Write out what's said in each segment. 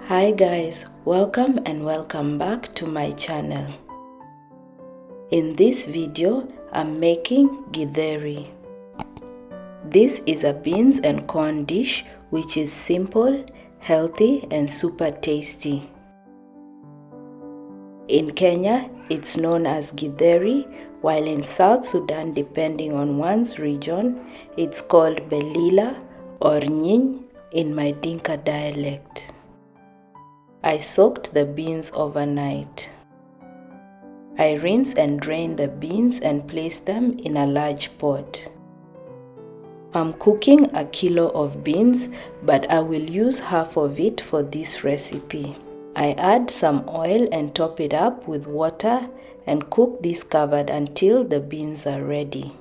Hi guys, welcome back to my channel. In this video, I'm making githeri. This is a beans and corn dish which is simple, healthy and super tasty. In Kenya, it's known as githeri, while in South Sudan, depending on one's region, it's called belila or nyiny in my Dinka dialect. I soaked the beans overnight. I rinse and drain the beans and place them in a large pot. I'm cooking a kilo of beans, but I will use half of it for this recipe. I add some oil and top it up with water and cook this covered until the beans are ready.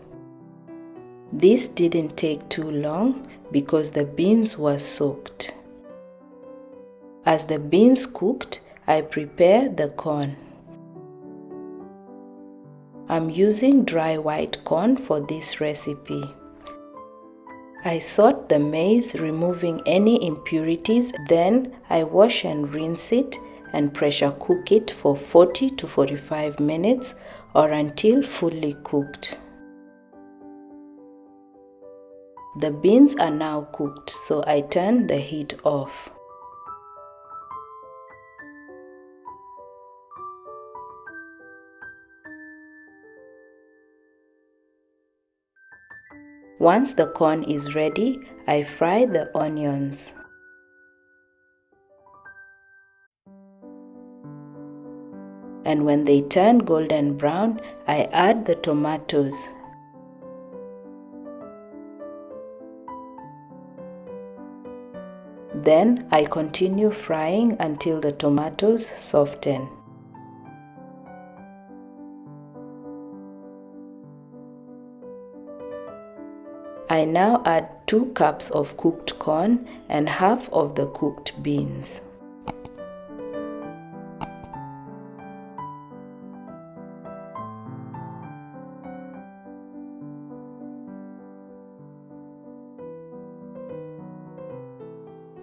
This didn't take too long because the beans were soaked. As the beans cooked, I prepare the corn. I'm using dry white corn for this recipe. I salt the maize, removing any impurities, then I wash and rinse it and pressure cook it for 40 to 45 minutes or until fully cooked. The beans are now cooked, so I turn the heat off. Once the corn is ready, I fry the onions. And when they turn golden brown, I add the tomatoes. Then I continue frying until the tomatoes soften. I now add 2 cups of cooked corn and half of the cooked beans.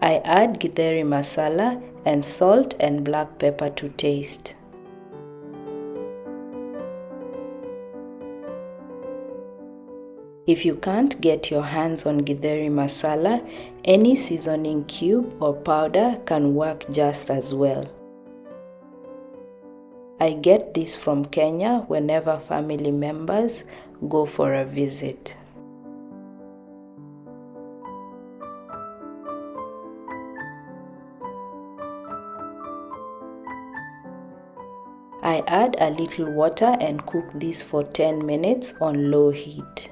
I add Githeri masala and salt and black pepper to taste. If you can't get your hands on Githeri masala, any seasoning cube or powder can work just as well. I get this from Kenya whenever family members go for a visit. I add a little water and cook this for 10 minutes on low heat.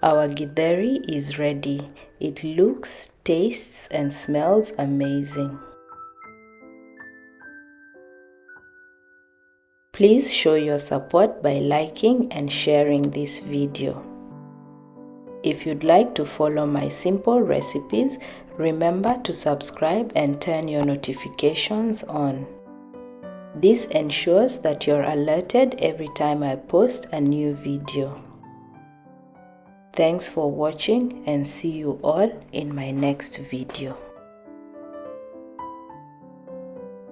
Our githeri is ready. It looks, tastes and smells amazing. Please show your support by liking and sharing this video. If you'd like to follow my simple recipes, remember to subscribe and turn your notifications on. This ensures that you're alerted every time I post a new video. Thanks for watching and see you all in my next video.